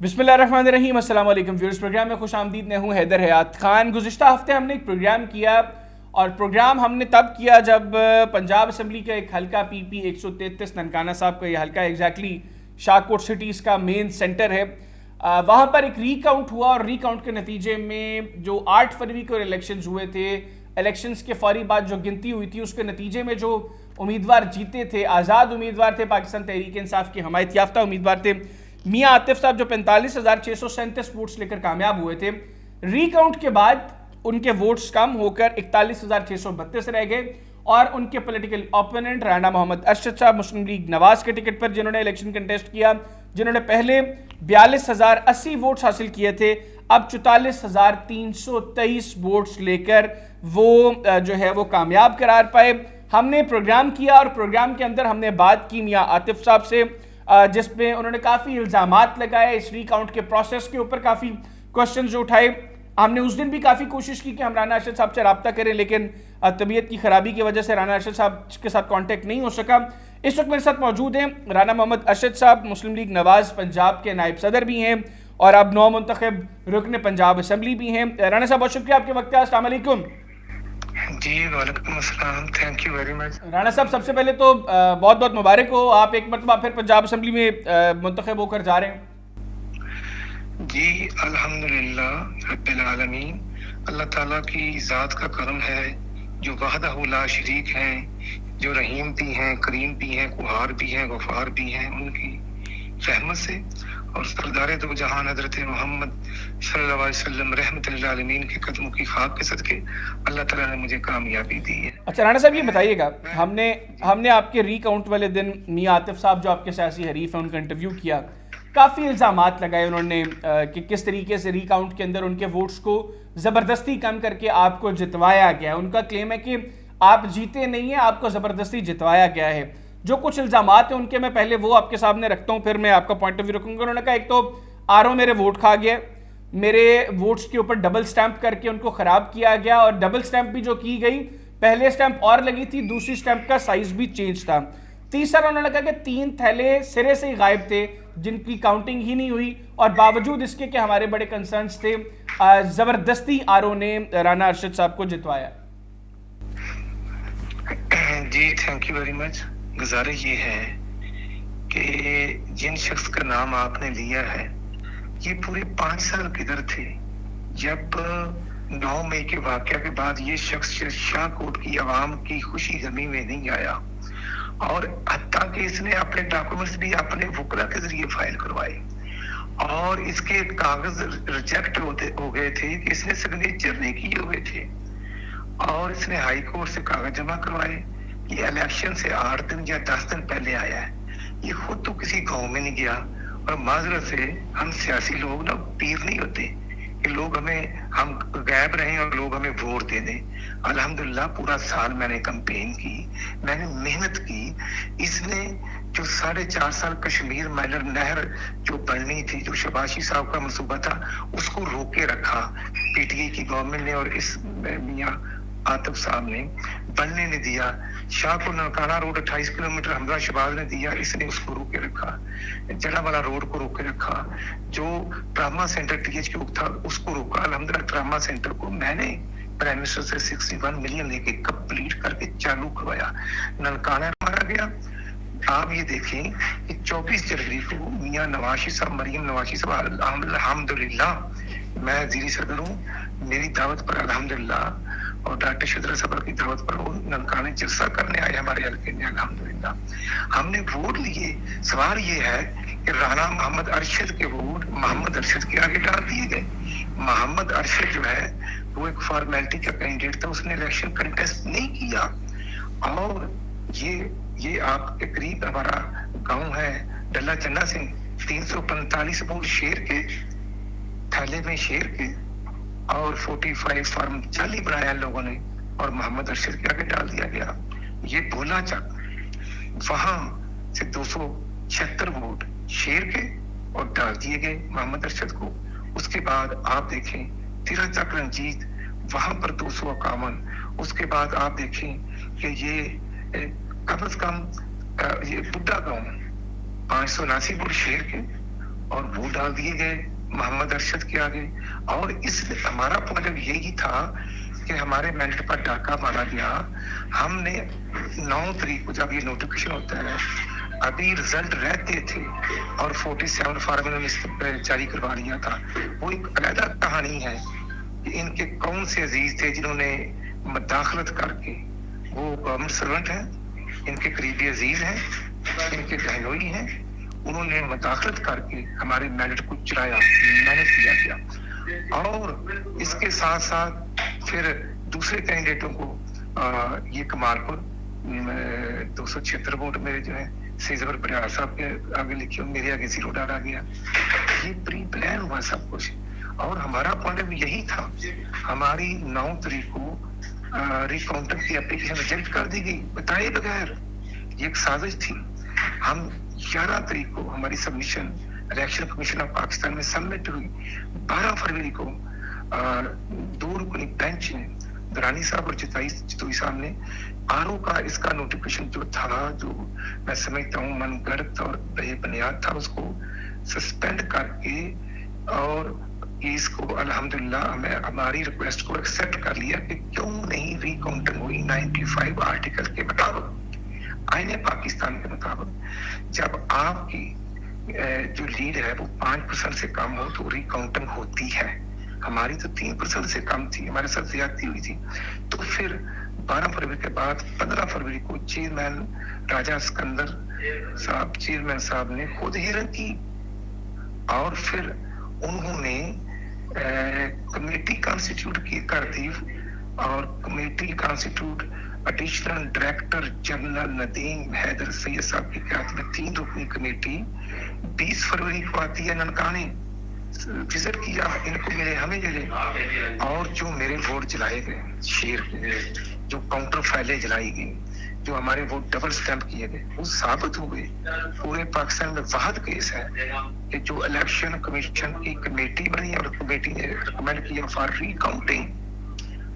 बिस्मिल्लाहिर्रहमानिर्रहीम। अस्सलाम वालेकुम व्यूअर्स, प्रोग्राम में खुश आमदीद। मैं हूँ हैदर हयात खान। गुज़िश्ता हफ्ते हमने एक प्रोग्राम किया और प्रोग्राम हमने तब किया जब पंजाब असम्बली का एक हल्का PP 133 ननकाना साहब का ये हल्का एग्जैक्टली शाहकोट सिटीज़ का मेन सेंटर है। वहाँ पर एक रीकाउंट हुआ और रीकाउंट के नतीजे में जो 8 फरवरी को इलेक्शंस हुए थे, इलेक्शंस के फौरी बाद जो गिनती हुई थी उसके नतीजे में जो उम्मीदवार जीते थे, आज़ाद उम्मीदवार थे, पाकिस्तान तहरीक इंसाफ के हमायत याफ्ता उम्मीदवार थे मियां आतिफ साहब, जो 45,637 वोट्स लेकर कामयाब हुए थे। रीकाउंट के बाद उनके वोट्स कम होकर 41,632 रह गए और उनके पॉलिटिकल ओपोनेंट राना मोहम्मद अरशद साहब मुस्लिम लीग नवाज के टिकट पर जिन्होंने इलेक्शन कंटेस्ट किया, जिन्होंने पहले 42,080 वोट्स हासिल किए थे, अब 44,323 वोट्स लेकर वो जो है वो कामयाब करार पाए। हमने प्रोग्राम किया और प्रोग्राम के अंदर हमने बात की मियां आतिफ साहब से, जिसमें उन्होंने काफ़ी इल्ज़ामात लगाए इस रीकाउंट के प्रोसेस के ऊपर, काफ़ी क्वेश्चन जो उठाए। हमने उस दिन भी काफ़ी कोशिश की कि हम राना अरशद साहब से रब्ता करें, लेकिन तबीयत की खराबी की वजह से राना अरशद साहब के साथ कांटेक्ट नहीं हो सका। इस वक्त मेरे साथ मौजूद हैं राना मोहम्मद अरशद साहब, मुस्लिम लीग नवाज पंजाब के नायब सदर भी हैं और अब नौ मुंतखब रुकन पंजाब असम्बली भी हैं। राना साहब बहुत शुक्रिया आपके वक्त। अस्सलाम वालेकुम। जी वालेकुम अस्सलाम, thank you very much. Rana साहब सबसे पहले तो बहुत बहुत मुबारक हो, आप एक मरतबा फिर पंजाब असम्बली में मुंतखब होकर जा रहे हैं। जी अल्हम्दुलिल्लाह रब्बिल आलमीन, अल्लाह ताला की ज़ात का करम है जो वहदहू ला शरीक हैं, जो रहीम भी हैं, करीम भी हैं, कुहार भी हैं, गफ़ार भी हैं, उनकी रहमत से और सरदार दो जहान हज़रत मोहम्मद सल्लल्लाहु अलैहि वसल्लम रहमतुल लिल आलमीन के कदमों की खाक के सदके अल्लाह ताला ने मुझे कामयाबी दी है। अच्छा राना साहब ये बताइएगा, हमने आपके रीकाउंट वाले दिन मियां आतिफ साहब जो आपके सियासी हरीफ हैं उनका इंटरव्यू किया, काफ़ी इल्ज़ामात लगाए उन्होंने कि किस तरीके से रीकाउंट के अंदर उनके वोट्स को ज़बरदस्ती कम करके आपको जितवाया गया। उनका क्लेम है कि आप जीते नहीं हैं, आपको ज़बरदस्ती जितवाया गया है। जो कुछ इल्ज़ामात हैं उनके मैं पहले वो आपके सामने रखता हूँ, फिर मैं आपका पॉइंट ऑफ व्यू रखूँगा। उन्होंने कहा एक तो RO मेरे वोट खा गया, मेरे वोट्स के ऊपर डबल स्टैंप करके उनको ख़राब किया गया और डबल स्टैंप भी जो की गई, पहले स्टैंप और लगी थी, दूसरी स्टैंप का साइज भी चेंज था। तीसरा उन्होंने कहा कि 3 थैले सिरे से ही गायब थे जिनकी काउंटिंग ही नहीं हुई और बावजूद इसके कि हमारे बड़े कंसर्न्स थे, ज़बरदस्ती RO ने राना अरशद साहब को जितवाया। जी थैंक यू वेरी मच। गुजारिश ये है कि जिन शख्स का नाम आपने लिया है, ये पूरे 5 साल किधर थे जब 9 मई के वाक़या के बाद ये शख्स शाहकोट की आवाम की खुशी गमी में नहीं आया और हत्ता कि इसने अपने डॉक्यूमेंट्स भी अपने वकला के जरिए फाइल करवाए और इसके कागज रिजेक्ट हो गए थे कि इसने सिग्नेचर नहीं किए हुए थे और इसने हाई कोर्ट से कागज जमा करवाए। ये इलेक्शन से 8 दिन या 10 दिन पहले आया है, ये खुद तो किसी गांव में नहीं गया। और माजरत से हम सियासी लोग ना पीर नहीं होते कि लोग हम गायब रहें और लोग हमें वोट दे दें। अल्हम्दुलिल्लाह पूरा साल मैंने कैंपेन की, मैंने मेहनत की। इसने जो 4.5 साल कश्मीर माइनर नहर जो बननी थी, जो शबाशी साहब का मंसूबा था, उसको रोके रखा PTI की गवर्नमेंट ने और इस मियां आतिफ साहब ने बनने नहीं दिया। शाहपुर ननकाना रोड 28 किलोमीटर हमजा शबाज ने दिया, इसने उसको रोके रखा। जड़ा वाला रोड को रोके रखा। जो ट्रामा सेंटर TH था उसको रोका। अल्हम्दुलिल्लाह ट्रामा सेंटर को मैंने प्राइम मिनिस्टर से 61 मिलियन लेके कंप्लीट करके चालू करवाया। ननकाना मारा गया। आप ये देखें कि 24 जनवरी को मियां नवाशी साहब, मरियम नवाशी साहब, अल्हम्दुलिल्लाह मैं वज़ीर सदर हूँ, मेरी दावत पर अल्हम्दुलिल्लाह और डॉक्टर शदरा साहब की दावत पर वो ननकाने जलसा करने आए हमारे हल्के में। अल्हम्दुलिल्लाह हमने वोट लिए। सवाल ये है कि राना मोहम्मद अरशद के वोट मोहम्मद अरशद के आगे डाल दिए गए। मोहम्मद अरशद जो है वो एक फॉर्मेलिटी का कैंडिडेट था, उसने इलेक्शन कंटेस्ट नहीं किया। और ये आपके करीब हमारा गांव है डल्ला चन्ना सिंह, 345 वोट शेर के थैले में शेर के और 45 फॉर्म जाली बनाया लोगों ने और मोहम्मद अरशद के आगे डाल दिया गया। ये बोला चक वहां से 276 वोट शेर के और डाल दिए गए मोहम्मद अरशद को। उसके बाद आप देखें तिरा चक रंजीत, वहां पर 251। उसके बाद आप देखें कि ये कम से कम ये बुड्ढा गांव 579 वोट शेर के और वो डाल दिए गए मोहम्मद अरशद के आगे। और इस हमारा पॉइंट यही था कि हमारे मेरिट पर डाका मारा गया। हमने 9 तारीख को जब ये नोटिफिकेशन होता है, अभी रिजल्ट रहते थे और 47 फार्म ने जारी करवा लिया था। वो एक अलग कहानी है कि इनके कौन से अजीज थे जिन्होंने मदाखलत करके, वो गवर्नमेंट सर्वेंट हैं, इनके करीबी अजीज हैं, इनके बहनोई हैं, उन्होंने मदाखलत करके हमारे मेरिट को चुराया, मैनेज किया गया। और इसके साथ साथ फिर दूसरे कैंडिडेटों को ये कमालपुर 276 वोट मेरे जो है सीजर बरियार साहब के आगे लिखे, मेरे आगे 0 डाला गया। ये प्री प्लान हुआ सब कुछ। और हमारा पॉइंट भी यही था। हमारी 9 तारीख को रिकाउंटिंग की एप्लीकेशन रिजेक्ट कर दी गई बताए बगैर। ये एक साजिश थी। हम 11 तारीख को हमारी submission election commission of Pakistan में सबमिट हुई। 12 फरवरी को 2 रुकनी बेंच ने, दरानी साहब और चितोई साहब ने आरओ का इसका नोटिफिकेशन जो था, जो मैं समझता हूँ मनगढ़ंत और बेबुनियाद था, उसको सस्पेंड करके और इसको अल्हम्दुलिल्लाह हमें हमारी रिक्वेस्ट को एक्सेप्ट कर लिया कि क्यों नहीं रिकाउंटिंग हुई 95 आर्टिकल के मुताबिक, आईने पाकिस्तान के मुताबिक। जब आपकी जो लीड है वो 5% से कम हो तो रिकाउंटिंग होती है। हमारी तो 3% से कम थी, हमारे साथ ज्यादती हुई थी। तो फिर 12 फरवरी के बाद 15 फरवरी को चेयरमैन राजा सिकंदर साहब, चेयरमैन साहब ने खुद हियरिंग की और फिर उन्होंने कमेटी कॉन्स्टिट्यूट की कर दी। और committee constitute additional director general Nadeem Haider Syed साहब की क्यादत में 3 रुकनी कमेटी 20 फरवरी को आती है। ननकाने विजिट किया, इनको मिले, हमें मिले। और जो मेरे वोट जलाए गए, शेर जो काउंटर फाइलें जलाई गई, जो हमारे वोट डबल स्टैंप किए गए, वो साबित हो गए। पूरे पाकिस्तान में वाहद केस है कि जो इलेक्शन कमीशन की कमेटी बनी और कमेटी ने रिकमेंड किया फॉर रिकाउंटिंग।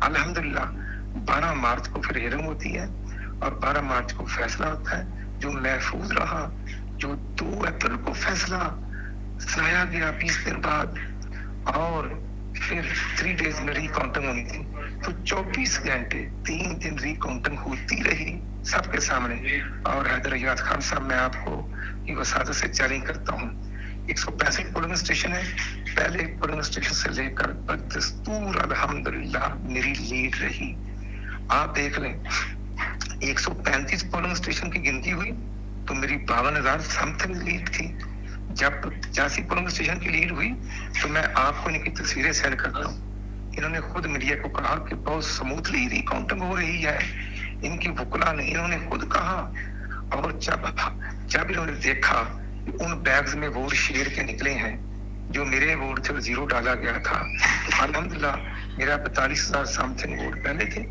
अल्हम्दुलिल्लाह 12 मार्च को फिर हियरिंग होती है और 12 मार्च को फैसला होता है जो महफूज रहा। जो 2 अप्रैल को फैसला सुनाया गया 20 दिन बाद, और फिर 3 डेज में रिकाउंटिंग होनी थी। तो 24 घंटे 3 दिन रिकाउंटिंग होती रही सबके सामने। और हैदर अयाद खान साहब, मैं आपको की वसादत से चैलेंज करता हूँ, 165 पोलिंग स्टेशन है, पहले पोलिंग स्टेशन से लेकर बदस्तूर अल्हम्दुलिल्लाह मेरी लीड रही। आप देख लें, 135 पोलिंग स्टेशन की गिनती हुई तो मेरी 52,000 समथिंग लीड थी। जब 85 पोलिंग स्टेशन की लीड हुई तो मैं आपको इनकी तस्वीरें सेंड करता हूँ। इन्होंने खुद मीडिया को कहा कि बहुत स्मूथली रिकाउंटिंग हो रही है, इनकी वकुला ने, इन्होंने खुद कहा। और जब इन्होंने देखा कि उन बैग्स में वोट शेर के निकले हैं, जो मेरे वोट थे 0 डाला गया था, तो अल्हम्दुलिल्लाह मेरा 42,000 समथिंग वोट पहले थे।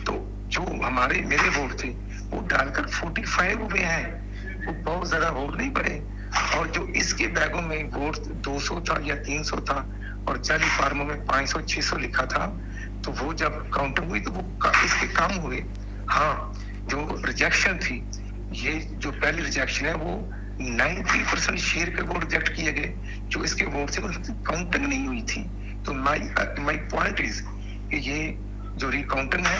तो जो हमारे मेरे वोट थे वो डालकर 45 हुए हैं, वो बहुत ज्यादा वोट नहीं बढ़े। और जो इसके बैगों में वोट 200 था या 300 था और 40 फार्मों में 500-600 लिखा था, तो वो जब काउंटिंग हुई तो वो इसके कम हुए। हाँ, जो रिजेक्शन थी, ये जो पहली रिजेक्शन है वो 90% शेयर के वोट रिजेक्ट किए गए, जो इसके वोट से काउंटिंग नहीं हुई थी। तो माई पॉइंट इज कि ये जो रिकाउंटिंग है,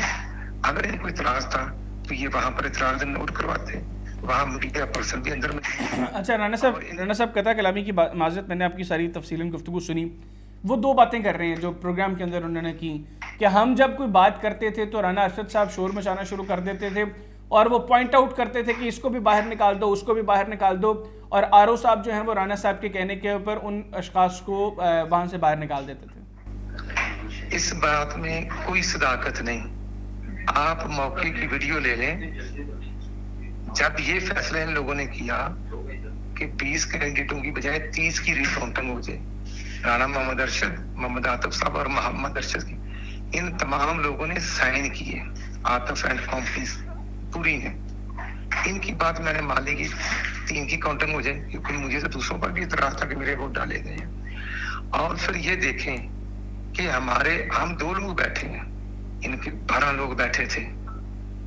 अगर इनको इतराज था तो ये वहां पर इतराज नोट करवाते, वहाँ मीडिया पर्सन भी अंदर में। अच्छा राना साहब कता कलामी की माजरत, मैंने आपकी सारी तफसीलन गुफ्तगू सुनी। वो 2 बातें कर रहे हैं जो प्रोग्राम के अंदर उन्होंने की कि हम जब कोई बात करते थे तो राना अरशद साहब शोर मचाना शुरू कर देते थे और वो पॉइंट आउट करते थे कि इसको भी बाहर निकाल दो, उसको भी बाहर निकाल दो, और आरओ साहब जो हैं वो राना साहब के कहने के ऊपर उन अशखास को वहाँ से बाहर निकाल देते थे। इस बात में कोई सदाकत नहीं। आप मौके की वीडियो ले लें, जब ये फैसला इन लोगों ने किया कि 20 कैंडिडेटों की बजाय 30 की रिकाउंटिंग हो जाए, राणा मोहम्मद अरशद, मोहम्मद आतिफ साहब और मोहम्मद अरशद की, इन तमाम लोगों ने साइन किए, आतिफ एंड कंपनीज पूरी ने। इनकी बात मैंने मान ली कि 3 की काउंटिंग हो जाए, क्योंकि मुझे तो दूसरों पर भी इतराज था कि मेरे वोट डाले गए हैं। और फिर ये देखें कि हम 2 लोग बैठे हैं, इनके 12 लोग बैठे थे।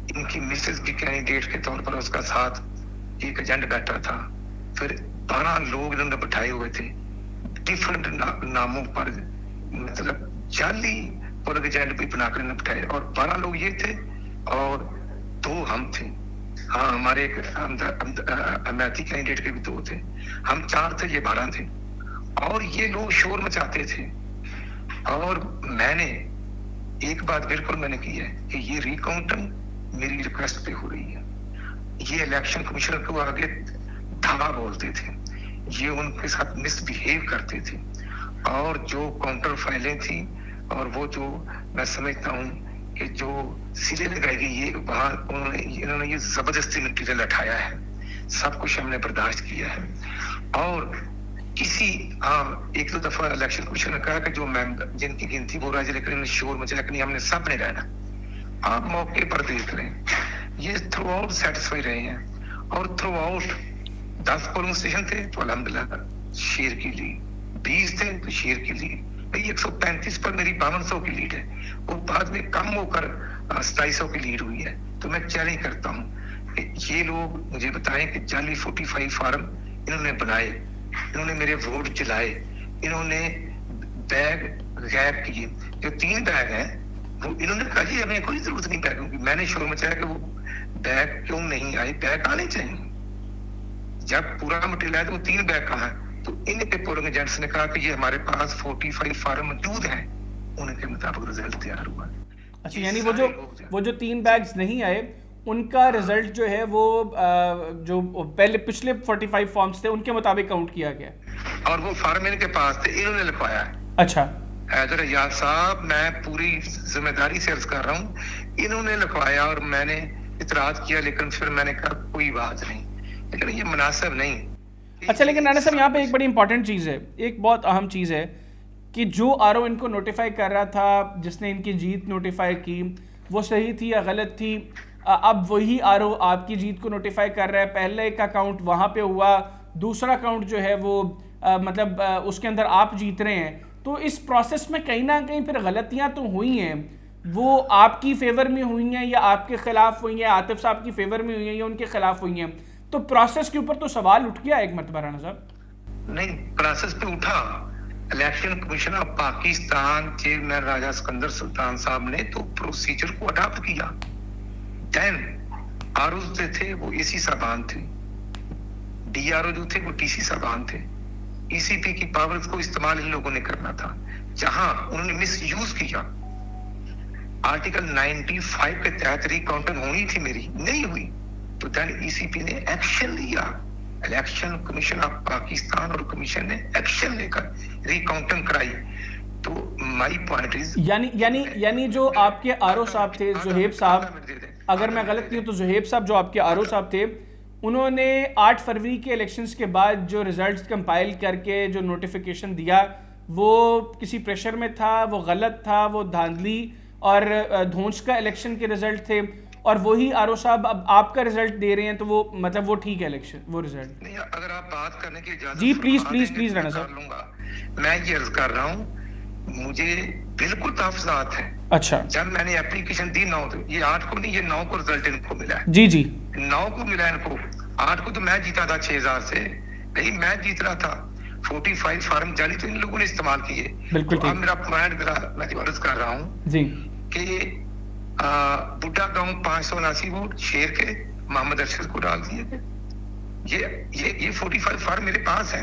इनकी मिसेज भी कैंडिडेट के तौर पर उसका साथ एक एजेंट बैठा था। फिर 12 लोग इन्होंने बिठाए हुए थे डिफरेंट नामों पर, मतलब जाली पोलिंग एजेंट भी बनाकर इन्होंने बिठाए, और 12 लोग ये थे और 2 हम थे। हाँ, हमारे एक अमेठी कैंडिडेट के भी 2 थे, हम 4 थे, ये 12 थे। और ये लोग शोर मचाते थे। और मैंने एक बात बिल्कुल मैंने की है कि ये रिकाउंटिंग मेरी रिक्वेस्ट पे हो रही है। ये इलेक्शन कमिश्नर को आगे धावा बोलते थे, ये उनके साथ मिसबिहेव करते थे, और जो काउंटर फाइलें थी और वो जो मैं समझता हूँ कि जो सिरे लगाई गई, ये वहां इन्होंने ये जबरदस्ती मटीरियल उठाया है। सब कुछ हमने बर्दाश्त किया है। और किसी एक दो दफा इलेक्शन कमीशन ने कहा कि जो मेंबर जिनकी गिनती बोल रहा है, लेकिन इन्होंने शोर मचाया कि नहीं, हमने सब ने रहना। आप मौके पर देख लें, ये थ्रू आउट सेटिस्फाई रहे हैं। और थ्रू आउट 10 पोलिंग स्टेशन थे तो अल्हम्दुलिल्लाह शेर की लीड, 20 थे तो शेर की लीड, भाई 135 पर मेरी 5200 की लीड है, और बाद में कम होकर 2700 की लीड हुई है। तो मैं चैलेंज करता हूँ कि ये लोग मुझे बताएं कि जाली 45 फार्म इन्होंने बनाए, इन्होंने मेरे वोट जलाए, इन्होंने बैग गैप किए। जो 3 बैग हैं वो इन्होंने कहा जी हमें कोई जरूरत नहीं बैगों की। मैंने शोर मचाया कि वो बैग क्यों नहीं आए, बैग आने चाहिए। जब पूरा मटेरियल आया तो वो 3 बैग कहाँ है? तो इनके पोलिंग एजेंट्स ने कहा कि ये हमारे पास 45 फार्म मौजूद हैं, उनके मुताबिक रिजल्ट तैयार हुआ। अच्छा, यानी वो जो 3 बैग्स नहीं आए उनका रिजल्ट जो है वो जो पहले पिछले 45 फॉर्म्स थे उनके मुताबिक काउंट किया गया, और वो फार्म इनके पास थे, इन्होंने लिखवाया है। अच्छा, हैदर याद साहब, मैं पूरी जिम्मेदारी से अर्ज कर रहा हूँ, इन्होंने लिखवाया और मैंने इतराज किया, लेकिन फिर मैंने कहा कोई बात नहीं, लेकिन ये मुनासिब नहीं। अच्छा, लेकिन राणा साहब यहाँ पे एक बड़ी इंपॉर्टेंट चीज़ है, एक बहुत अहम चीज़ है कि जो आरओ इनको नोटिफाई कर रहा था, जिसने इनकी जीत नोटिफाई की, वो सही थी या गलत थी? अब वही आरओ आपकी जीत को नोटिफाई कर रहा है। पहले का काउंट वहाँ पे हुआ, दूसरा काउंट जो है वो मतलब उसके अंदर आप जीत रहे हैं। तो इस प्रोसेस में कहीं ना कहीं फिर गलतियाँ तो हुई हैं, वो आपकी फेवर में हुई हैं या आपके खिलाफ हुई हैं, आतिफ साहब की फेवर में हुई हैं या उनके खिलाफ हुई हैं? तो प्रोसेस के ऊपर तो सवाल उठ गया एक मरतबा राणा साहब। नहीं, प्रोसेस पे उठा। Election commission of Pakistan chairman Raja Sikandar Sultan Sahab ने तो प्रोसीजर को अडॉप्ट किया। देन आरओ जो थे वो एसी साहबान थे, डीआरओ जो थे वो टीसी साहबान थे। ईसीपी की पावर्स को इस्तेमाल इन लोगों ने करना था, जहां उन्होंने मिस यूज किया। आर्टिकल 95 के तहत रिकाउंटिंग होनी थी, मेरी नहीं हुई, तो देन ईसीपी ने एक्शन लिया। इलेक्शन कमीशन ऑफ पाकिस्तान और कमीशन ने एक्शन लेकर रिकाउंटिंग कराई। तो माय पॉइंट इज, यानी जो आपके आरओ साहब थे जुहेब साहब, अगर मैं गलत नहीं हूं तो जुहेब साहब जो आपके आरओ साहब थे, उन्होंने 8 फरवरी के इलेक्शंस के बाद जो रिजल्ट्स कंपाइल करके जो नोटिफिकेशन दिया, वो किसी प्रेशर में था, वो गलत था, वो धांधली और धोंस का इलेक्शन के रिजल्ट थे, और वही आरओ साहब अब आपका रिजल्ट दे रहे हैं, तो वो मतलब वो ठीक है इलेक्शन, वो रिजल्ट नहीं। अगर आप बात करने की इजाजत जी प्लीज राणा साहब। मैं ये अर्ज कर रहा हूँ, मुझे बिल्कुल तहफ़्फ़ुज़ात है। अच्छा, जब मैंने एप्लीकेशन दी 9 को, ये 8 को नहीं, ये 9 को रिजल्ट इनको मिला है। जी 9 को मिला इनको, 8 को तो मैं जीता था 6000 से, नहीं मैं जीत रहा था। 45 फार्म जाली तो इन लोगों ने इस्तेमाल किए। बिल्कुल तो अब मेरा पॉइंट मैं अर्ज कर रहा हूँ जी कि बुड्ढा गांव 579 वोट शेर के मोहम्मद अरशद को डाल दिए गए। ये 45 फार्म मेरे पास है,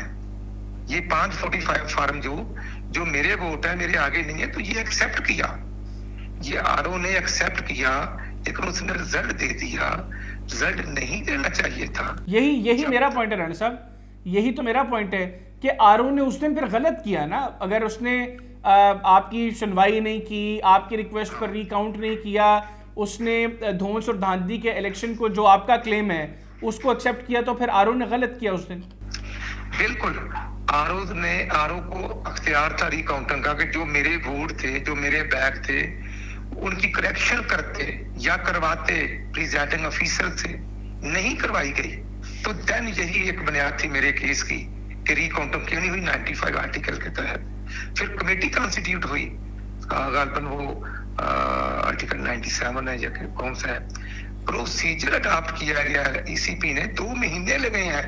ये 45 फार्म जो मेरे वोट है, मेरे आगे नहीं है, तो ये एक्सेप्ट किया, ये आरओ ने एक्सेप्ट किया, लेकिन उसने रिजल्ट दे दिया। रिजल्ट नहीं देना चाहिए था। यही मेरा पॉइंट है राणा साहब, यही तो मेरा पॉइंट है कि आरओ ने उस दिन फिर गलत किया ना। अगर उसने आपकी सुनवाई नहीं की, आपकी रिक्वेस्ट पर रिकाउंट नहीं किया, उसने धोंस और धांधली के इलेक्शन को जो आपका क्लेम है उसको एक्सेप्ट किया, तो फिर आरओ ने गलत किया उस दिन। बिल्कुल, आरओ को अख्तियार था रिकाउंटिंग का, कि जो मेरे वोट थे, जो मेरे बैग थे, उनकी करेक्शन करते या करवाते प्रिजाइडिंग ऑफिसर से, नहीं करवाई गई। तो देन यही एक बुनियाद थी मेरे केस की कि रिकाउंटिंग क्यों नहीं हुई 95 आर्टिकल के तहत। फिर कमेटी कॉन्स्टिट्यूट हुई, गालबन वो आर्टिकल 97 है या कौन सा है, प्रोसीजर अडॉप्ट किया गया है। ईसीपी ने 2 महीने लगे हैं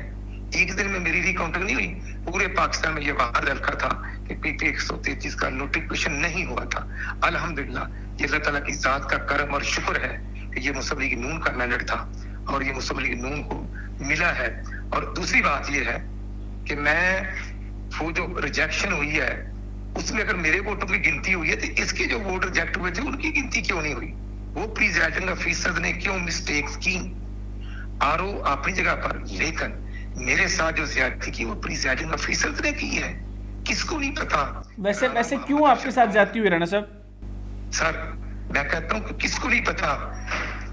एक दिन में मेरी रिकाउंटिंग नहीं हुई, पूरे पाकिस्तान में ये वादा रखा था कि PP 133 का नोटिफिकेशन नहीं हुआ था। अल्हम्दुलिल्लाह ये अल्लाह ताला की जात का करम और शुक्र है कि ये मुस्लिम लीग नून का मैंडेट था और ये मुस्लिम लीग नून को मिला है। और दूसरी बात ये है कि मैं वो जो रिजेक्शन हुई है उसमें अगर मेरे वोटों की गिनती हुई है तो इसके जो वोट रिजेक्ट हुए थे उनकी गिनती क्यों नहीं हुई? वो प्रिजाइडिंग ऑफिसर ने क्यों मिस्टेक्स की? आरओ अपनी जगह पर, लेकिन मेरे साथ जो ज्यादती की वो प्रिजाइडिंग ऑफिसर ने की है। किसको नहीं पता? वैसे क्यों आपके साथ जाती हुई राणा साहब? सर मैं कहता हूँ कि किसको नहीं पता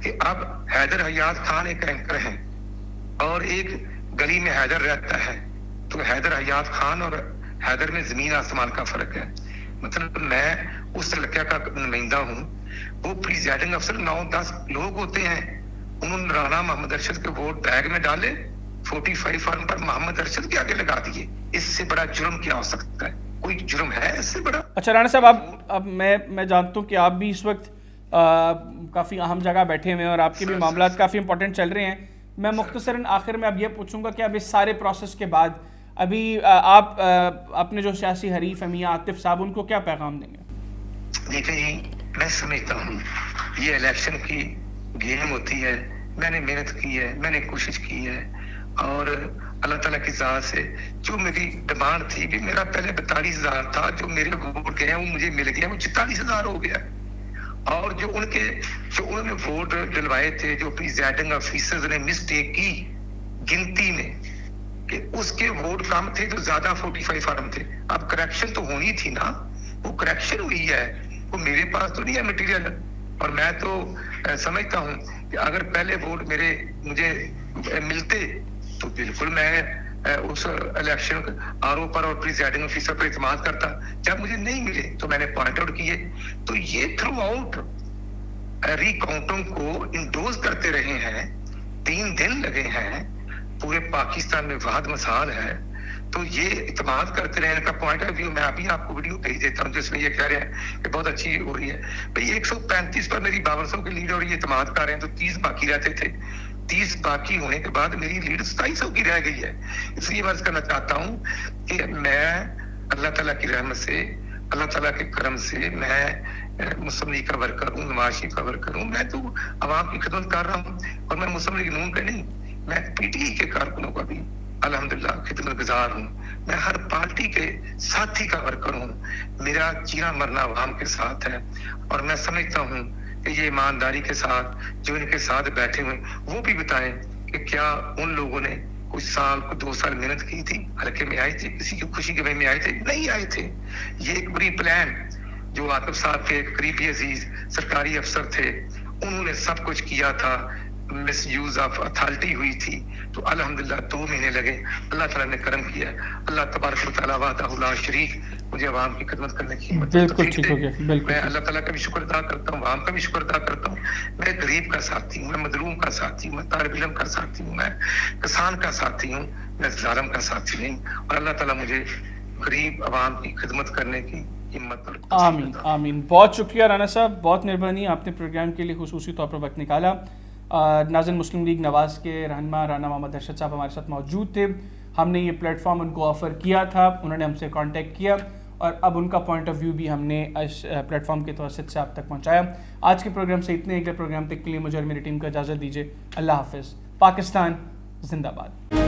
कि अब हैदर हयात खान एक एंकर है और एक गली में हैदर रहता है, तो हैदर हयात खान और हैदर में जमीन आसमान का फर्क है। मतलब मैं उस इलाके का नुमाइंदा हूँ, वो प्रिजाइडिंग अफसर 9-10 लोग होते हैं, उन्होंने राणा मोहम्मद अरशद के वोट बैग में डाले, 45 फॉर्म पर मोहम्मद अरशद के आगे लगा दिए। इससे बड़ा जुर्म क्या हो सकता है? कोई जुर्म है इससे बड़ा? अच्छा राणा साहब, अब मैं जानता हूँ कि आप भी इस वक्त काफ़ी अहम जगह बैठे हुए हैं और आपके भी मामला काफ़ी इंपॉर्टेंट चल रहे हैं। मैं मुख्तसरन आखिर में अब ये पूछूंगा कि अब इस सारे प्रोसेस के बाद अभी आप अपने जो सियासी हरीफ हैं मियां आतिफ साहब, उनको क्या पैगाम देंगे? देखिए मैं समझता हूँ ये इलेक्शन की गेम होती है, मैंने मेहनत की है, मैंने कोशिश की है और अल्लाह ताला की ज़ात से जो मेरी डिमांड थी कि मेरा पहले 42,000 था, जो मेरे वोट गए वो मुझे मिल गया, वो 44,000 हो गया। और जो उन्होंने वोट डलवाए थे, जो प्रिजाइडिंग ऑफिसर्स ने मिस्टेक की गिनती में कि उसके वोट कम थे तो ज्यादा 45 फॉर्म थे। अब करेक्शन तो होनी थी ना, वो करेक्शन हुई है, वो मेरे पास तो नहीं है मटेरियल। और मैं तो समझता हूँ कि अगर पहले वोट मुझे मिलते तो बिल्कुल मैं उस इलेक्शन आरओ पर और प्रिजाइडिंग ऑफिसर पर इत्मीनान करता। जब मुझे नहीं मिले तो मैंने पॉइंट आउट किए। तो ये थ्रू आउट रिकाउंटिंग को इंडोज करते रहे हैं, 3 दिन लगे हैं, पूरे पाकिस्तान में वाद मसाल है, तो ये इत्मीनान करते रहे। इनका पॉइंट ऑफ व्यू मैं अभी आपको वीडियो भेज देता हूँ जिसमें ये कह रहे हैं कि बहुत अच्छी हो रही है। भाई 135 पर मेरी 5200 की लीड और ये इत्मीनान कर रहे हैं, तो 30 बाकी रहते थे। 30 बाकी होने के बाद मेरी लीड 2700 की रह गई है। इसलिए मैं करना चाहता हूँ कि मैं अल्लाह ताला की रहमत से, अल्लाह ताला के करम से मैं मुस्लिम लीग का वर्कर हूँ, नवाज शरीफ का वर्कर हूँ। मैं तो आवाम की खिदमत कर रहा हूँ और मैं मुस्लिम लीग नून का नहीं, मैं PTI के कारकुनों का भी अल्हम्दुलिल्लाह खिदमत गुजार हूँ। मैं हर पार्टी के साथी का वर्कर हूँ। मेरा जीना मरना आवाम के साथ है और मैं समझता हूँ कि ये ईमानदारी के साथ जो इनके साथ बैठे हुए वो भी बताएं कि क्या उन लोगों ने कुछ साल, 2 साल मेहनत की थी, हल्के में आए थे, किसी की खुशी के में आए थे? नहीं आए थे। ये एक बड़ी प्लान जो आतिफ साहब के करीबी अजीज सरकारी अफसर थे, उन्होंने सब कुछ किया था। मिसयूज ऑफ अथॉरिटी हुई थी, तो अल्हम्दुलिल्लाह 2 महीने लगे। अल्लाह ताला ने करम किया। अल्लाह तबारक व तआला वहदहु ला शरीक मुझे आवाम की खिदमत करने की बिल्कुल ठीक हो गया। बिल्कुल मैं अल्लाह ताला का भी शुक्र अदा करता हूँ, आवाम का भी शुक्र अदा करता हूँ। मैं गरीब का साथी हूँ, मैं मजलूम का साथी हूँ, मैं तालिब इल्म का साथी हूँ, मैं किसान का साथी हूँ, मैं जालिम का साथी नहीं। और अल्लाह ताला मुझे गरीब आवाम की खिदमत करने की हिम्मत और आमीन आमीन। बहुत शुक्रिया राणा साहब, बहुत मेहरबानी, आपने प्रोग्राम के लिए खुसूसी तौर पर वक्त निकाला। नाज़िन मुस्लिम लीग नवाज़ के रहनुमा राणा मोहम्मद अरशद साहब हमारे साथ मौजूद थे। हमने ये प्लेटफॉर्म उनको ऑफ़र किया था, उन्होंने हमसे कांटेक्ट किया और अब उनका पॉइंट ऑफ व्यू भी हमने इस प्लेटफॉर्म के तवसत से आप तक पहुंचाया। आज के प्रोग्राम से इतने, अगले प्रोग्राम तक के लिए मुझे और मेरी टीम को इजाज़त दीजिए। अल्लाह हाफ़िज़। पाकिस्तान जिंदाबाद।